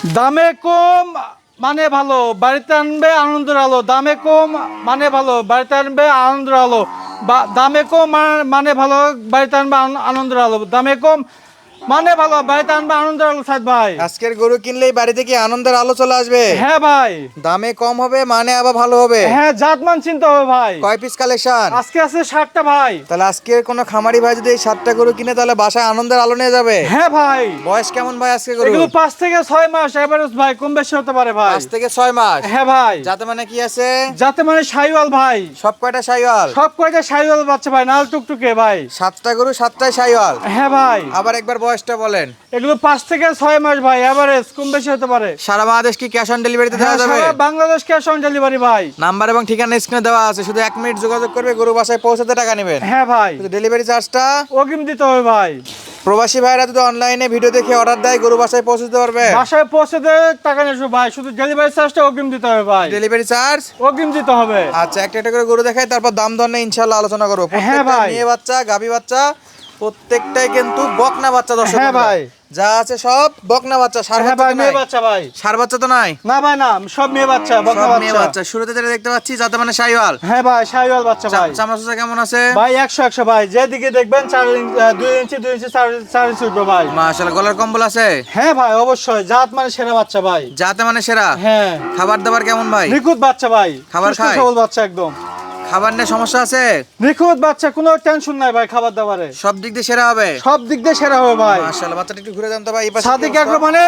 দামে কম মানে ভালো, বাড়িতে আনবে আনন্দের আলো। দামে কম মানে ভালো, বাড়িতে আনবে আনন্দের আলো। দামে কম মানে ভালো, বাড়িতে আনবে আনন্দের আলো। দামে কম মানে ভালো, বাড়িতে আনবে আনন্দের আলো। সাইদ ভাই, আজকের গরু কিনলেই বাড়িতে কি আনন্দের আলো চলে আসবে? হ্যাঁ ভাই। দামে কম হবে মানে আবার ভালো হবে। হ্যাঁ, জাতমান চিনতে হবে ভাই। কয় পিস কালেকশন? আজকে আছে 60টা ভাই। তাহলে আজকে কোনো খামারি ভাই যদি এই 7টা গরু কিনে তাহলে বাসায় আনন্দের আলো নিয়ে যাবে। হ্যাঁ ভাই। বয়স কেমন ভাই আজকে গরু? এগুলো 5 থেকে 6 মাস এভারেজ ভাই, কম বেশি হতে পারে ভাই। 5 থেকে 6 মাস। হ্যাঁ ভাই। যাতে মানে কি আছে? যাতে মানে শাইওয়াল ভাই। সব কয়টা শাইওয়াল? সব কয়টা শাইওয়াল বাচ্চা ভাই, নাল টুকটুকে ভাই। 7টা গরু 7টাই শাইওয়াল। হ্যাঁ ভাই। আবার একবার বয়সটা বলেন। এগুলো 5 থেকে 6 মাস ভাই, এভারেজ, কম বেশি হতে পারে। সারা বাংলাদেশ কি ক্যাশ অন ডেলিভারিতে দেওয়া যাবে? সারা বাংলাদেশ ক্যাশ অন ডেলিভারি ভাই। নাম্বার এবং ঠিকানা স্ক্রিনে দেওয়া আছে, শুধু 1 মিনিট যোগাযোগ করবে, গরু বাসায় পৌঁছাতে টাকা নেবেন। হ্যাঁ ভাই। শুধু ডেলিভারি চার্জটা অগ্রিম দিতে হবে ভাই। প্রবাসী ভাইরা যদি অনলাইনে ভিডিও দেখে অর্ডার দেয় গরু বাসায় পৌঁছে দিতে পারবে। বাসায় পৌঁছে দিয়ে টাকা নিয়ে ভাই, শুধু ডেলিভারি চার্জটা অগ্রিম দিতে হবে ভাই। ডেলিভারি চার্জ অগ্রিম দিতে হবে। আচ্ছা, একটা একটা করে গরু দেখাই, তারপর দাম দর নিয়ে ইনশাআল্লাহ আলোচনা করবো। হ্যাঁ ভাই। মেয়ে বাচ্চা, গাভী বাচ্চা প্রত্যেকটাই কিন্তু বকনা বাচ্চা। দর্শক হ্যাঁ ভাই। যা আছে সব বকনা বাচ্চা। ষাঁড় হ্যাঁ বাচ্চা ভাই, তো মেয়ে নাই? বাচ্চা ভাই। ষাঁড় বাচ্চা তো নাই? না ভাই না, সব মেয়ে বাচ্চা, বকনা সব মেয়ে বাচ্চা। বাচ্চা। শুরুতে যেটা দেখতে পাচ্ছি যাতে মানে শাইওয়াল। হ্যাঁ ভাই, শাইওয়াল বাচ্চা ভাই। চামড়া চোচা কেমন আছে ভাই 100 ভাই, যেদিকে দেখবেন 2 ইঞ্চি 4 ইঞ্চি উঠবে ভাই। মাশাআল্লাহ। গলার কম্বল আছে? হ্যাঁ ভাই, অবশ্যই। জাত মানে সেরা বাচ্চা ভাই। যাতে মানে সেরা। হ্যাঁ। খাবার দাবার কেমন ভাই? নিখুঁত বাচ্চা ভাই। খাবার সুস্থ খায়? সবল বাচ্চা একদম। খাবার নিয়ে সমস্যা আছে? নিখুঁত বাচ্চা, কোনো টেনশন নাই ভাই খাবার দাবারে। সব দিক দিয়ে সেরা হবে? সব দিক দিয়ে সেরা হবে ভাই। মাশাআল্লাহ। বাচ্চাটা একটু ঘুরে দেন তো ভাই। এই পাশে সাদিক কি অবস্থা? একদম মানে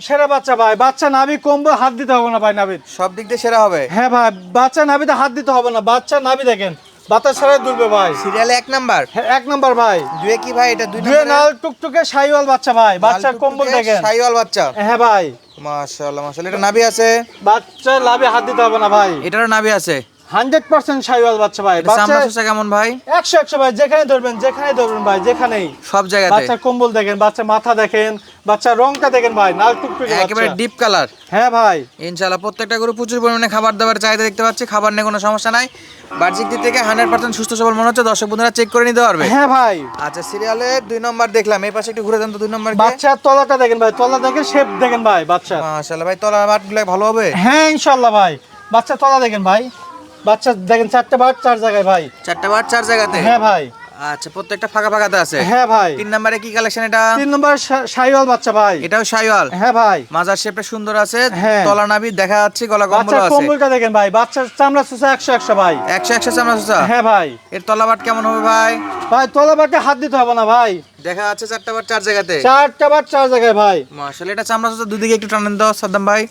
সেরা বাচ্চা ভাই। বাচ্চা নাভি কমবে, হাত দিতে হবে না ভাই নাভি। সব দিক দিয়ে সেরা হবে। হ্যাঁ ভাই, বাচ্চা নাভিতে হাত দিতে হবে না। বাচ্চা নাভি দেখেন, বাতাস ছাড়াই দুলবে ভাই। সিরিয়ালে 1 নাম্বার। হ্যাঁ, 1 নাম্বার ভাই। দুয়ে কি ভাই এটা? 2 দুয়ে নাম্বার। নাল টুকটুকে শাইওয়াল বাচ্চা ভাই। বাচ্চার কম্বল দেখেন। শাইওয়াল বাচ্চা। হ্যাঁ ভাই। মাশাআল্লাহ মাশাআল্লাহ। এটা নাভি আছে? বাচ্চা লাভে হাত দিতে হবে না ভাই। এটারও নাভি আছে? 100% শাইওয়াল বাচ্চা ভাই। বাচ্চা চামড়া চোচা কেমন ভাই? 100 ভাই। যেখানে ধরবেন, যেখানে ধরবেন ভাই, যেখানেই। সব জায়গাতে? বাচ্চার কম্বল দেখেন, বাচ্চা মাথা দেখেন, বাচ্চার রংটা দেখেন ভাই, নাল টুকটুকে একেবারে বাচ্চা। Deep colour. হ্যাঁ ভাই। ইনশাআল্লাহ প্রত্যেকটা গরু প্রচুর পরিমাণে খাবার দাবার চাহিদা দেখতে পাচ্ছি। খাবার নিয়ে কোনো সমস্যা নাই। বাহ্যিক দিক থেকে 100% সুস্থ সবল মনে হচ্ছে। দর্শক বন্ধুরা চেক করে নিতে পারবে। হ্যাঁ ভাই। আচ্ছা, সিরিয়ালে 2 নম্বর দেখলাম। এই পাশে একটু ঘুরে দেন তো 2 নম্বর। বাচ্চার তলাটা দেখেন ভাই, তলা দেখেন, শেপ দেখেন ভাই বাচ্চা। মাশাআল্লাহ ভাই। তলার বাটগুলো ভালো হবে? হ্যাঁ ইনশাআল্লাহ ভাই। বাচ্চা তলা দেখেন ভাই। বাচ্চা দেখেন 4টে বাট 4 জায়গায় ভাই। 4টা বাট 4 জায়গাতে? হ্যাঁ ভাই। আচ্ছা, প্রত্যেকটা ফাঁকা ফাঁকাতে আছে? হ্যাঁ ভাই। 3 নম্বরে কি কালেকশন এটা? 3 নম্বর শাইওয়াল বাচ্চা ভাই। এটাও শাইওয়াল? হ্যাঁ ভাই। মাজার শেপটা সুন্দর আছে। হ্যাঁ। তলা নাভি দেখা যাচ্ছে, গলা কম্বল বাচ্চার আছে। কম্বলটা দেখেন ভাই। বাচ্চার চামড়া চুষা 100 ভাই। 100 চামড়া চোচা? হ্যাঁ ভাই। এর তলা বাট কেমন হবে ভাই? ভাই তলা বাটে হাত দিতে হবে না ভাই। দেখা যাচ্ছে 4টা বাট 4 জায়গাতে? 4টা বাট 4 জায়গায় ভাই। মাশাআল্লাহ। এটা চামড়া চোচা দুদিকে একটু টানেন দাও সাদ্দাম ভাই।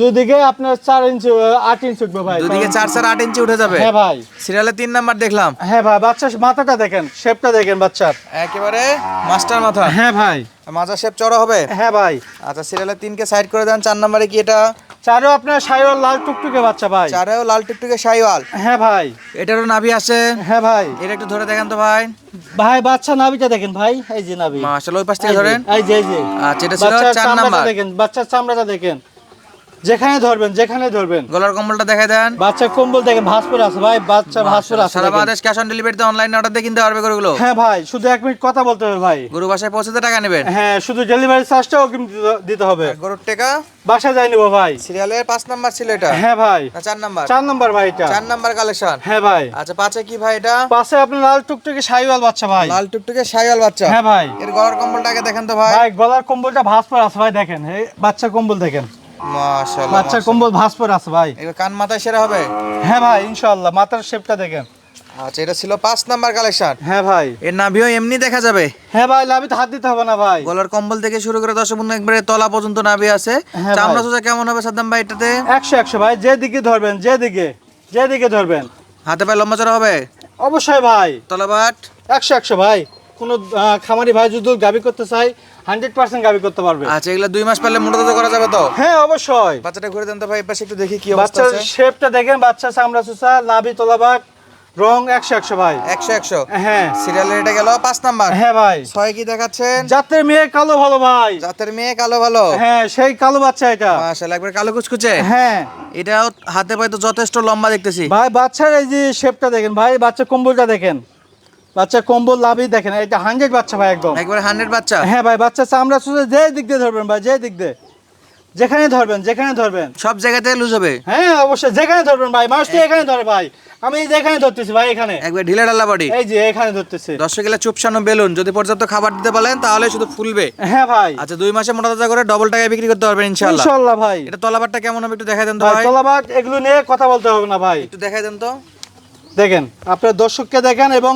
দুদিকে আপনার 4 ইঞ্চি 8 ইঞ্চি উঠবে ভাই। দুদিকে 4 8 ইঞ্চি উঠে যাবে? হ্যাঁ ভাই। সিরিয়ালে 3 নাম্বার দেখলাম। হ্যাঁ ভাই। বাচ্চার মাথাটা দেখেন, শেপটা দেখেন বাচ্চার। একেবারে মাস্টার মাথা। হ্যাঁ ভাই। মাজার শেপ চড়া হবে? হ্যাঁ ভাই। আচ্ছা, সিরিয়ালে 3 কে সাইড করে দেন। 4 নম্বরে কি এটা? 4ও আপনার শাইওয়াল লাল টুকটুকে বাচ্চা ভাই। 4এও লাল টুকটুকে শাইওয়াল? হ্যাঁ ভাই। এটারও নাভি আছে? হ্যাঁ ভাই। এটা একটু ধরে দেখেন তো ভাই। ভাই বাচ্চা নাভিটা দেখেন ভাই, এই যে নাভি। মাশাআল্লাহ। ওই পাশ থেকে ধরেন। এই যে এই যে। আচ্ছা, এটা ছিল বাচ্চার 4 চামড়াটা নাম্বার। দেখেন, বাচ্চার চামড়াটা দেখেন, যেখানে ধরবেন, যেখানে ধরবেন। গলার কম্বলটা দেখাই দেন। বাচ্চার কম্বল দেখেন, ভাঁজপুর আছে ভাই। বাচ্চা ভাঁজপুর আছে সারা দেখেন। বাংলাদেশ ক্যাশ অন ডেলিভারিতে অনলাইনে অর্ডার দিয়ে কিনতে পারবে গরুগুলো? হ্যাঁ ভাই, শুধু 1 মিনিট কথা বলতে হবে ভাই। গরু বাসায় পৌঁছাতে টাকা নেবেন? হ্যাঁ, শুধু ডেলিভারি চার্জটা অগ্রিম দিতে হবে। আর গরুর টাকা বাসায় যাই নিব ভাই। সিরিয়ালের 5 নাম্বার ছিল এটা? হ্যাঁ ভাই। না 4 নাম্বার? 4 নম্বর ভাই এটা। 4 নাম্বার কালেকশন? হ্যাঁ ভাই। আচ্ছা, 5 কি ভাই এটা? পাশে আপনার লাল টুকটুকে শাইওয়াল বাচ্চা ভাই। লাল টুকটুকে শাইওয়াল বাচ্চা? হ্যাঁ ভাই। এর গলার কম্বলটা আগে দেখেন তো ভাই। ভাই গলার কম্বলটা ভাঁজপুর আছে ভাই, দেখেন এই বাচ্চার কম্বল দেখেন। মাশাআল্লাহ। বাচ্চার কম্বল ভাঁজপুর আছে ভাই। এবার কান মাথায় সেরা হবে? হ্যাঁ ভাই ইনশাআল্লাহ। মাথার শেপটা দেখেন। আচ্ছা, এটা ছিল 5 নাম্বার কালেকশন। হ্যাঁ ভাই। এর নাভিও এমনি দেখা যাবে? হ্যাঁ ভাই, লাভিতে হাত দিতে হবে না ভাই। গলার কম্বল থেকে শুরু করে দর্শক বন্ধু একবারে তলা পর্যন্ত নাভি আছে। হ্যাঁ চামড়া ভাই। সোজা কেমন হবে সাদ্দাম ভাই এটাতে? 100 ভাই। যেদিকে ধরবেন, যেদিকে ধরবেন। হাতে পায়ে লম্বা চড়া হবে? অবশ্যই ভাই। তলা বাট? 100 ভাই। কোন খামারি ভাই যদি গাবি করতে চাই 100% গাবি করতে পারবে। আচ্ছা, এগুলা 2 মাস পারলে মোটা তাজা করা যাবে তো? হ্যাঁ অবশ্যই। বাচ্চাটা ঘুরে দেন তো ভাই, পাশে একটু দেখি কি অবস্থা বাচ্চার আছে। শেপটা দেখেন, বাচ্চা চামড়া চুষা, নাভি তলাবাট, রং 100 ভাই। 100 হ্যাঁ। সিরিয়ালের এটা গেল 5 নাম্বার। হ্যাঁ ভাই। 6 কি দেখাচ্ছেন? জাতের মেয়ে কালো ভালো ভাই। জাতের মেয়ে কালো ভালো? হ্যাঁ, সেই কালো বাচ্চা এটা। মাশাআল্লাহ, একবার কালো কুচকুচে। হ্যাঁ এটাও হাতে পায়ে তো যথেষ্ট লম্বা দেখতেছি ভাই। বাচ্চার এই যে শেপটা দেখেন ভাই, বাচ্চা কম্বলটা দেখেন, বাচ্চা কম্বল লাভই দেখেন। এটা 100 বাচ্চা ভাই একদম। একবার 100 বাচ্চা? হ্যাঁ ভাই। বাচ্চা চামড়া চুষে যে দিক দিয়ে ধরবেন ভাই, যে দিক দিয়ে। যেখানে ধরবেন যেখানে ধরবেন সব জায়গাতে লুজ হবে, হ্যাঁ অবশ্যই যেখানে ধরবেন ভাই, মানুষ তো এখানে ধরে ভাই, আমি যেখানে ধরতেছি ভাই এখানে, একবার ঢিলা ঢালা বডি। এই যে এখানে ধরতেছি। দর্শক এগুলা চুপসানো বেলুন, যদি পর্যাপ্ত খাবার দিতে পারেন তাহলে শুধু ফুলবে। হ্যাঁ ভাই আচ্ছা 2 মাসে মোটা তাজা করে ডবল টাকায় বিক্রি করতে পারবেন ইনশাআল্লাহ। ইনশাআল্লাহ ভাই। এটা তলাবারটা কেমন হবে একটু দেখাই দেন তো ভাই ভাই, তলাবাট এগুলো নিয়ে কথা বলতে হবে না ভাই, একটু দেখাই দেন তো। দেখেন আপনার দর্শককে দেখেন এবং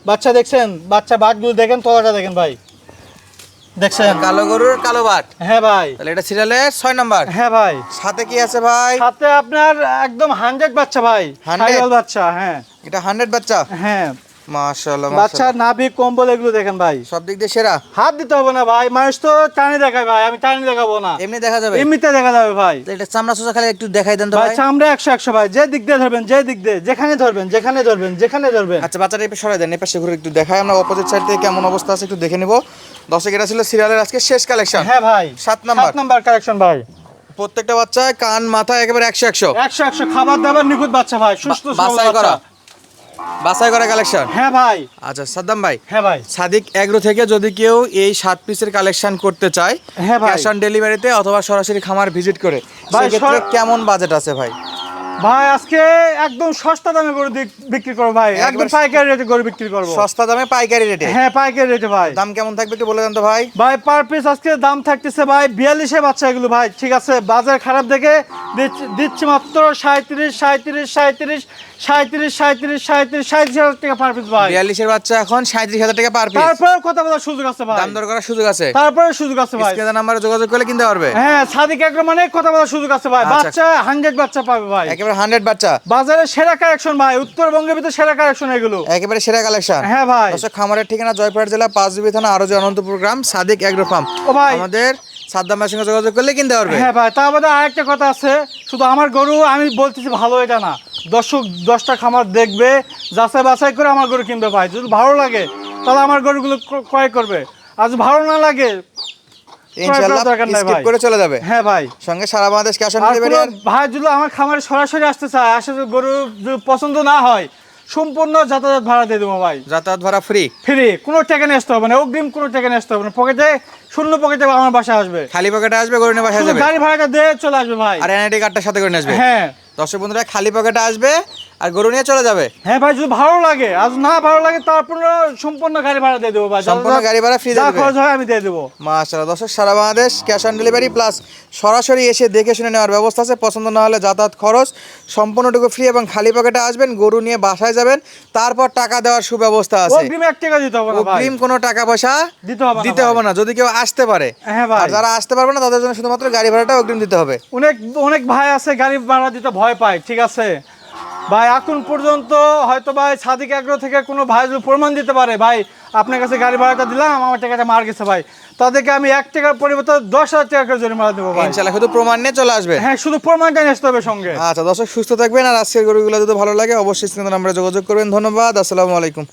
বাচ্চা দেখছেন, বাচ্চা বাটগুলো দেখেন, তলাটা দেখেন ভাই, দেখছেন কালো গরুর কালো বাট, হ্যাঁ ভাই, তাহলে এটা সিরিয়ালের 6 নাম্বার। হ্যাঁ ভাই। সাথে কি আছে ভাই? সাথে আপনার একদম 100 বাচ্চা ভাই, 100? সাইওয়াল বাচ্চা, হ্যাঁ এটা 100 বাচ্চা, হ্যাঁ। মাশাআল্লাহ বাচ্চা মাশাআল্লাহ, নাভি কম্বল এগুলো দেখেন ভাই, সব দিক দিয়ে সেরা। হাত দিতে হবে না ভাই, মানুষ তো টানি দেখায় ভাই, আমি টানি দেখাবো না, এমনি দেখা যাবে, এমনিতে দেখা যাবে ভাই। তো এটা চামড়া সোজা খালি একটু দেখাই দেন তো ভাই ভাই। চামড়া 100 ভাই, যে দিক দিয়ে ধরবেন, যে দিক দিয়ে, যেখানে ধরবেন যেখানে ধরবেন যেখানে ধরবেন। আচ্ছা বাচ্চাটা একটু সরাই দেন, এই পাশে ঘুরে একটু দেখাই, আমরা অপোজিট সাইড থেকে কেমন অবস্থা আছে একটু দেখে নিব। দর্শক এটা ছিল সিরিয়ালের আজকে শেষ কালেকশন। হ্যাঁ ভাই 7 নাম্বার। 7 নাম্বার কালেকশন ভাই, প্রত্যেকটা বাচ্চা কান মাথা একেবারে 100 100 খাবার দাবার নিখুঁত বাচ্চা ভাই, সুস্থ সবল বাছাই করা, বাচ্চা। বাছাই করা কালেকশন। হ্যাঁ ভাই, আচ্ছা সাদ্দাম ভাই, হ্যাঁ ভাই, সাদিক এগ্রো থেকে যদি কেউ এই 7 পিসের কালেকশন করতে চায় হ্যাঁ ভাই। ক্যাশ অন ডেলিভারিতে অথবা সরাসরি খামার ভিজিট করে, ভাই, সেক্ষেত্রে কেমন বাজেট আছে ভাই? ভাই আজকে একদম সস্তা দামে গরু বিক্রি করবো ভাই, একদম একবার পাইকারি রেটে গরু বিক্রি করবো। সস্তা দামে পাইকারি রেটে? হ্যাঁ পাইকারি রেটে ভাই। দাম কেমন থাকবে একটু বলে দেন তো ভাই। ভাই পার পিস আজকে দাম থাকতেছে ভাই 42 বাচ্চা এগুলো ভাই, ঠিক আছে, বাজার খারাপ দেখে দিচ্ছি মাত্র 37,000 টাকা পার পিস ভাই। 42 এর বাচ্চা এখন 37,000 টাকা পার পিস। তারপরে কথা বলার সুযোগ আছে ভাই, দাম দর করার সুযোগ আছে, তারপরে সুযোগ আছে ভাই, স্ক্রিনে নাম্বারে যোগাযোগ করলে কিনতে পারবে। হ্যাঁ সাদিক এগ্রো মানে কথা বলার সুযোগ আছে ভাই, আচ্ছা। বাচ্চা 100 বাচ্চা পাবে ভাই, একেবারে 100 বাচ্চা, বাজারে সেরা কালেকশন ভাই, উত্তরবঙ্গের ভিতরে সেরা কালেকশন এগুলো। একেবারে সেরা কালেকশন। হ্যাঁ ভাই। দর্শক খামারের ঠিকানা জয়পুরহাট জেলা 5 থানা আরজি অনন্তপুর গ্রাম, সাদিক এগ্রো ফার্ম। ও ভাই, আমাদের সাদ্দাম ভাইয়ের সঙ্গে যোগাযোগ করলে কিনতে পারবে। হ্যাঁ ভাই, তার মধ্যে আরেকটা কথা আছে, শুধু আমার গরু আমি বলতেছি ভালো এটা না, দর্শক 10টা খামার দেখবে, যাচাই বাছাই করে আমার গরু কিনবে ভাই, যদি ভালো লাগে তাহলে আমার গরুগুলো ক্রয় করবে, আর যদি ভালো না লাগে ইনশাআল্লাহ দরকার নাই স্কিপ ভাই। করে চলে যাবে। হ্যাঁ ভাই, সঙ্গে সারা বাংলাদেশ ক্যাশ অন আর ডেলিভারি। কোনো ভাই যদি আমার খামারে সরাসরি আসতে চায়, আসে যদি গরু যদি পছন্দ না হয়, সম্পূর্ণ যাতায়াত ভাড়া দিয়ে দেবো ভাই, যাতায়াত ভাড়া ফ্রি, ফ্রি, কোনো টাকা নিয়ে আসতে হবে না, অগ্রিম কোনো টাকা নিয়ে আসতে হবে না, পকেটে শূন্য পকেটে আমার বাসায় আসবে, খালি পকেটে আসবে, গরু নিয়ে বাসায় শুধু যাবে, গাড়ি ভাড়াটা দিয়ে চলে আসবে ভাই। আর এনআইডি কার্ডটার সাথে করে নিয়ে আসবে। হ্যাঁ দর্শক বন্ধুরা খালি পকেটে আসবে আর গরু নিয়ে চলে যাবে। হ্যাঁ ভাই, যদি ভালো লাগে, আর যদি না ভালো লাগে তারপর সম্পূর্ণ গাড়ি ভাড়া দিয়ে দেবো ভাই, সম্পূর্ণ গাড়ি ভাড়া ফ্রি যা দেবে। খরচ হয় আমি দিয়ে দেবো। মাশাআল্লাহ দর্শক সারা Bangladesh cash on delivery plus সরাসরি এসে দেখে শুনে নেওয়ার ব্যবস্থা আছে। পছন্দ না হলে যাতায়াত খরচ সম্পূর্ণটুকু ফ্রি এবং খালি পকেটে আসবেন, গরু নিয়ে বাসায় যাবেন, তারপর টাকা দেওয়ার সুব্যবস্থা আছে। অগ্রিম 1 টাকা দিতে হবে না ভাই, অগ্রিম কোনো টাকা পয়সা দিতে হবে না না, যদি কেউ আসতে পারে। হ্যাঁ ভাই, আর যারা আসতে পারবে না তাদের জন্য শুধুমাত্র গাড়ি ভাড়াটা অগ্রিম দিতে হবে। অনেক অনেক ভাই আছে গাড়ি ভাড়া দিতে ভয় পায়, ঠিক আছে ভাই, এখন পর্যন্ত হয়তো ভাই সাদিক এগ্রো থেকে কোনো ভাই যদি প্রমাণ দিতে পারে ভাই আপনার কাছে গাড়ি ভাড়াটা দিলাম আমার টাকাটা মার গেছে ভাই, তাদেরকে আমি 1 টাকার পরিবর্তে 10,000 টাকা করে জরিমানা দেবো ভাই। ইনশাআল্লাহ শুধু প্রমাণ নিয়ে চলে আসবে। হ্যাঁ শুধু প্রমাণটা নিয়ে আসতে হবে সঙ্গে। আচ্ছা দর্শক সুস্থ থাকবেন, আর আজকের গরুগুলো যদি ভালো লাগে অবশ্যই স্ক্রিনে নাম্বারে যোগাযোগ করবেন। ধন্যবাদ, আসসালামু আলাইকুম।